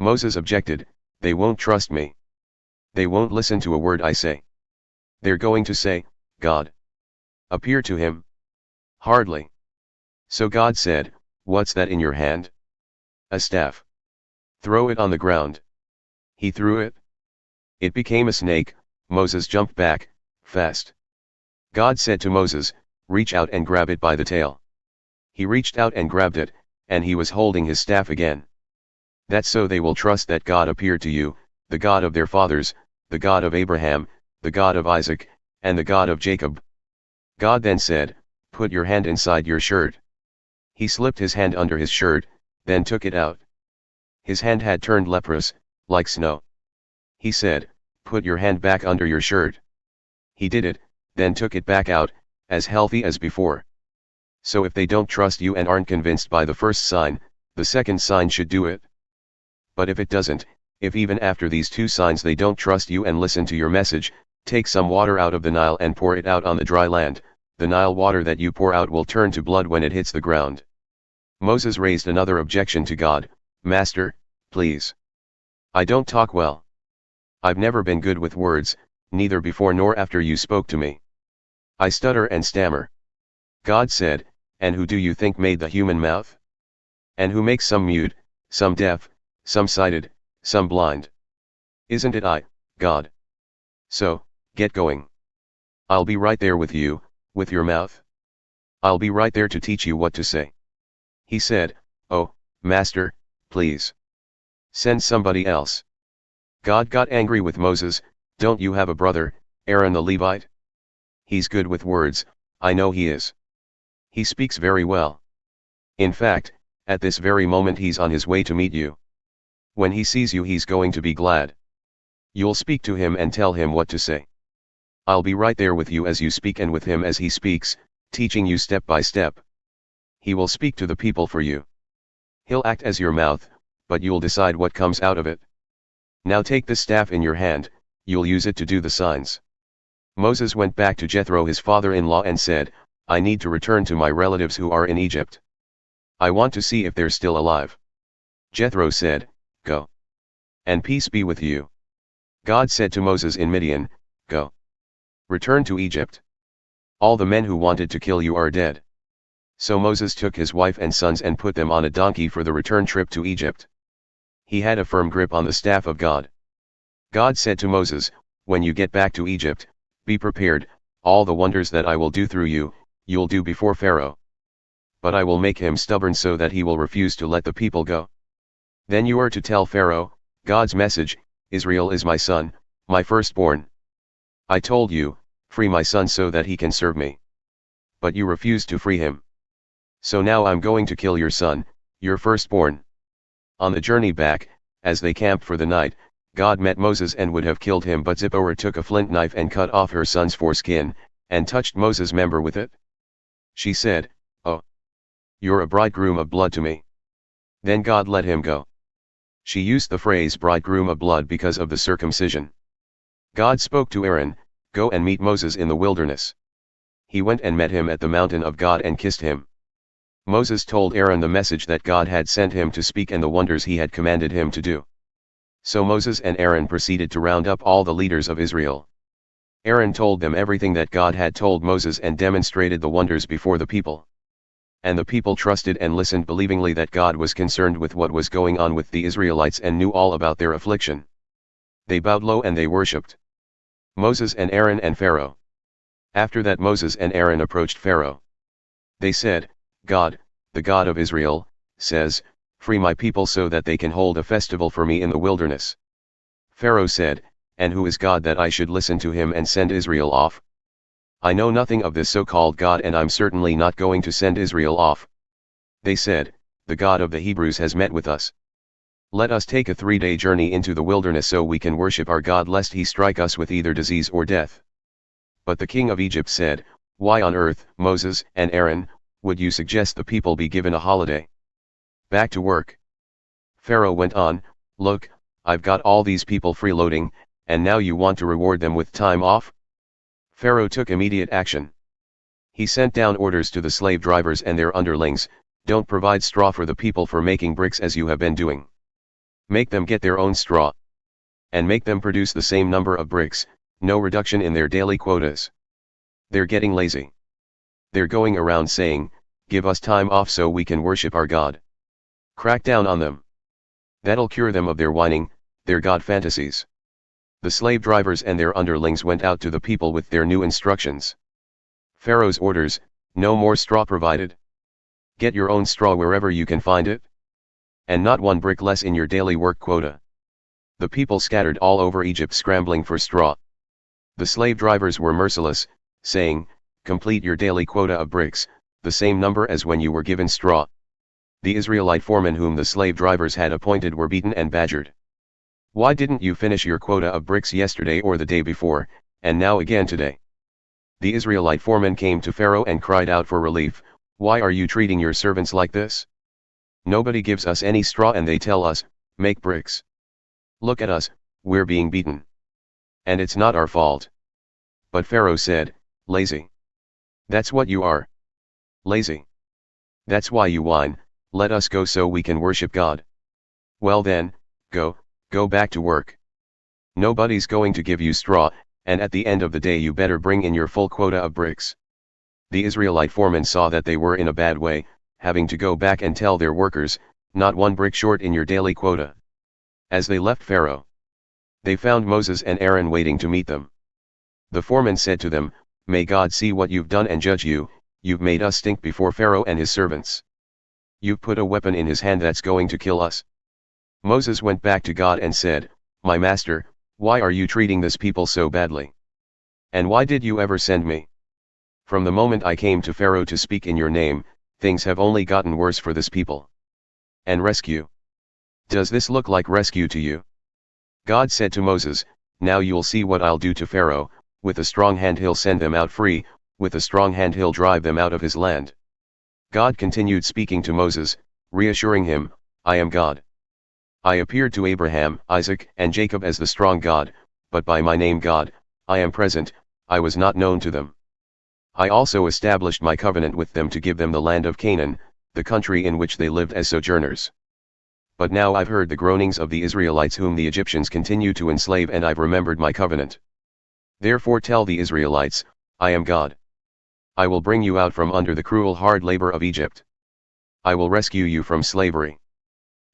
Moses objected, "They won't trust me. They won't listen to a word I say. They're going to say, 'God appear to him.' Hardly." So God said, "What's that in your hand?" "A staff. Throw it on the ground." He threw it. It became a snake. Moses jumped back, fast. God said to Moses, "Reach out and grab it by the tail." He reached out and grabbed it, and he was holding his staff again. "That's so they will trust that God appeared to you, the God of their fathers, the God of Abraham, the God of Isaac, and the God of Jacob." God then said, "Put your hand inside your shirt." He slipped his hand under his shirt, then took it out. His hand had turned leprous, like snow. He said, "Put your hand back under your shirt." He did it, then took it back out, as healthy as before. So if they don't trust you and aren't convinced by the first sign, the second sign should do it. But if it doesn't, if even after these two signs they don't trust you and listen to your message, take some water out of the Nile and pour it out on the dry land. The Nile water that you pour out will turn to blood when it hits the ground. Moses raised another objection to God. "Master, please. I don't talk well. I've never been good with words, neither before nor after you spoke to me. I stutter and stammer." God said, "And who do you think made the human mouth? And who makes some mute, some deaf, some sighted, some blind? Isn't it I, God? So, get going. I'll be right there with you, with your mouth. I'll be right there to teach you what to say." He said, "Oh, Master, please. Send somebody else." God got angry with Moses. "Don't you have a brother, Aaron the Levite? He's good with words, I know he is. He speaks very well. In fact, at this very moment he's on his way to meet you. When he sees you he's going to be glad. You'll speak to him and tell him what to say. I'll be right there with you as you speak and with him as he speaks, teaching you step by step. He will speak to the people for you. He'll act as your mouth, but you'll decide what comes out of it. Now take the staff in your hand, you'll use it to do the signs." Moses went back to Jethro his father-in-law and said, "I need to return to my relatives who are in Egypt. I want to see if they're still alive." Jethro said, "Go. And peace be with you." God said to Moses in Midian, "Go. Return to Egypt. All the men who wanted to kill you are dead." So Moses took his wife and sons and put them on a donkey for the return trip to Egypt. He had a firm grip on the staff of God. God said to Moses, "When you get back to Egypt, be prepared, all the wonders that I will do through you, you'll do before Pharaoh. But I will make him stubborn so that he will refuse to let the people go. Then you are to tell Pharaoh, God's message, Israel is my son, my firstborn. I told you, free my son so that he can serve me. But you refused to free him. So now I'm going to kill your son, your firstborn." On the journey back, as they camped for the night, God met Moses and would have killed him, but Zipporah took a flint knife and cut off her son's foreskin, and touched Moses' member with it. She said, "Oh, you're a bridegroom of blood to me." Then God let him go. She used the phrase bridegroom of blood because of the circumcision. God spoke to Aaron, "Go and meet Moses in the wilderness." He went and met him at the mountain of God and kissed him. Moses told Aaron the message that God had sent him to speak and the wonders he had commanded him to do. So Moses and Aaron proceeded to round up all the leaders of Israel. Aaron told them everything that God had told Moses and demonstrated the wonders before the people. And the people trusted and listened believingly that God was concerned with what was going on with the Israelites and knew all about their affliction. They bowed low and they worshipped Moses and Aaron and Pharaoh. After that Moses and Aaron approached Pharaoh. They said, "God, the God of Israel, says, free my people so that they can hold a festival for me in the wilderness." Pharaoh said, "And who is God that I should listen to him and send Israel off? I know nothing of this so-called God and I'm certainly not going to send Israel off." They said, "The God of the Hebrews has met with us. Let us take a 3-day journey into the wilderness so we can worship our God lest he strike us with either disease or death." But the king of Egypt said, "Why on earth, Moses and Aaron, would you suggest the people be given a holiday? Back to work." Pharaoh went on, "Look, I've got all these people freeloading, and now you want to reward them with time off?" Pharaoh took immediate action. He sent down orders to the slave drivers and their underlings, "Don't provide straw for the people for making bricks as you have been doing. Make them get their own straw. And make them produce the same number of bricks, no reduction in their daily quotas. They're getting lazy. They're going around saying, give us time off so we can worship our God. Crack down on them. That'll cure them of their whining, their God fantasies. The slave drivers and their underlings went out to the people with their new instructions. Pharaoh's orders, no more straw provided. Get your own straw wherever you can find it. And not one brick less in your daily work quota. The people scattered all over Egypt scrambling for straw. The slave drivers were merciless, saying, complete your daily quota of bricks, the same number as when you were given straw. The Israelite foremen whom the slave drivers had appointed were beaten and badgered. Why didn't you finish your quota of bricks yesterday or the day before, and now again today? The Israelite foremen came to Pharaoh and cried out for relief, why are you treating your servants like this? Nobody gives us any straw and they tell us, make bricks. Look at us, we're being beaten. And it's not our fault. But Pharaoh said, lazy. That's what you are. Lazy. That's why you whine, let us go so we can worship God. Well then, go back to work. Nobody's going to give you straw, and at the end of the day you better bring in your full quota of bricks. The Israelite foremen saw that they were in a bad way, having to go back and tell their workers, not one brick short in your daily quota. As they left Pharaoh, they found Moses and Aaron waiting to meet them. The foreman said to them, may God see what you've done and judge you, you've made us stink before Pharaoh and his servants. You've put a weapon in his hand that's going to kill us. Moses went back to God and said, my master, why are you treating this people so badly? And why did you ever send me? From the moment I came to Pharaoh to speak in your name, things have only gotten worse for this people. And rescue. Does this look like rescue to you? God said to Moses, now you'll see what I'll do to Pharaoh, with a strong hand he'll send them out free, with a strong hand he'll drive them out of his land. God continued speaking to Moses, reassuring him, I am God. I appeared to Abraham, Isaac, and Jacob as the strong God, but by my name God, I am present, I was not known to them. I also established my covenant with them to give them the land of Canaan, the country in which they lived as sojourners. But now I've heard the groanings of the Israelites whom the Egyptians continue to enslave and I've remembered my covenant. Therefore tell the Israelites, I am God. I will bring you out from under the cruel hard labor of Egypt. I will rescue you from slavery.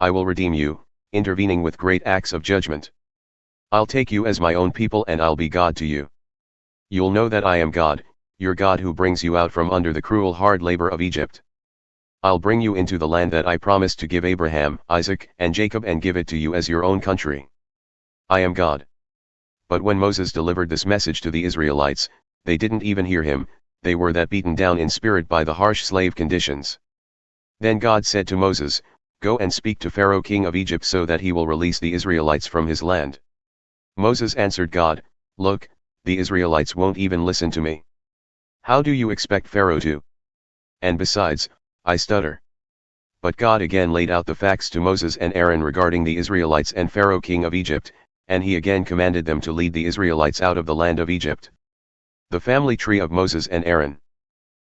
I will redeem you, intervening with great acts of judgment. I'll take you as my own people and I'll be God to you. You'll know that I am God, your God who brings you out from under the cruel hard labor of Egypt. I'll bring you into the land that I promised to give Abraham, Isaac, and Jacob and give it to you as your own country. I am God. But when Moses delivered this message to the Israelites, they didn't even hear him, they were that beaten down in spirit by the harsh slave conditions. Then God said to Moses, go and speak to Pharaoh king of Egypt so that he will release the Israelites from his land. Moses answered God, look, the Israelites won't even listen to me. How do you expect Pharaoh to? And besides, I stutter. But God again laid out the facts to Moses and Aaron regarding the Israelites and Pharaoh king of Egypt, and he again commanded them to lead the Israelites out of the land of Egypt. The family tree of Moses and Aaron.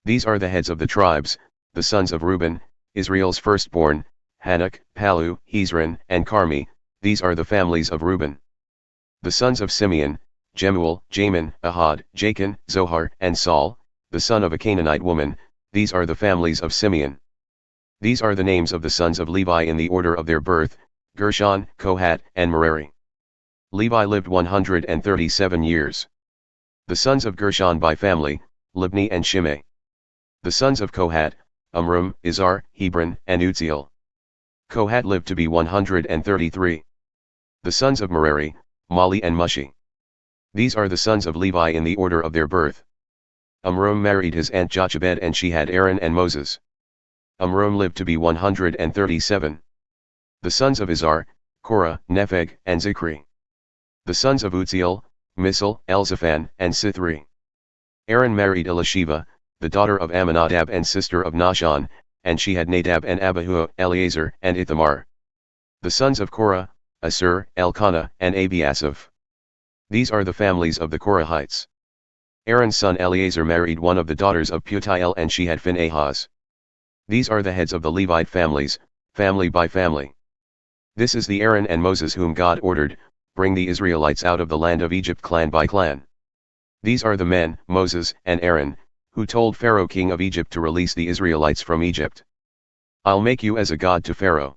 These are the heads of the tribes, the sons of Reuben, Israel's firstborn, Hanok, Palu, Hezron, and Carmi, these are the families of Reuben. The sons of Simeon, Jemuel, Jamin, Ahad, Jachin, Zohar, and Saul, the son of a Canaanite woman, these are the families of Simeon. These are the names of the sons of Levi in the order of their birth, Gershon, Kohat, and Merari. Levi lived 137 years. The sons of Gershon by family, Libni and Shimei. The sons of Kohat, Amram, Izhar, Hebron, and Uzziel. Kohat lived to be 133. The sons of Merari, Mali and Mushi. These are the sons of Levi in the order of their birth. Amram married his aunt Jochebed and she had Aaron and Moses. Amram lived to be 137. The sons of Izhar, Korah, Nepheg, and Zichri. The sons of Uzziel, Misal, Elzaphan, and Sithri. Aaron married Elisheva, the daughter of Amminadab and sister of Nahshon, and she had Nadab and Abihu, Eleazar, and Ithamar. The sons of Korah, Asur, Elkanah, and Abiasaph. These are the families of the Korahites. Aaron's son Eleazar married one of the daughters of Putiel and she had Phinehas. These are the heads of the Levite families, family by family. This is the Aaron and Moses whom God ordered, bring the Israelites out of the land of Egypt clan by clan. These are the men, Moses and Aaron, who told Pharaoh king of Egypt to release the Israelites from Egypt. I'll make you as a god to Pharaoh.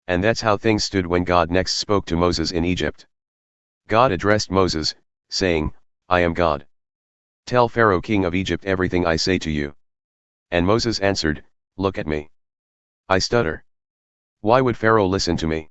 And that's how things stood when God next spoke to Moses in Egypt. God addressed Moses, saying, I am God. Tell Pharaoh king of Egypt everything I say to you. And Moses answered, Look at me. I stutter. Why would Pharaoh listen to me?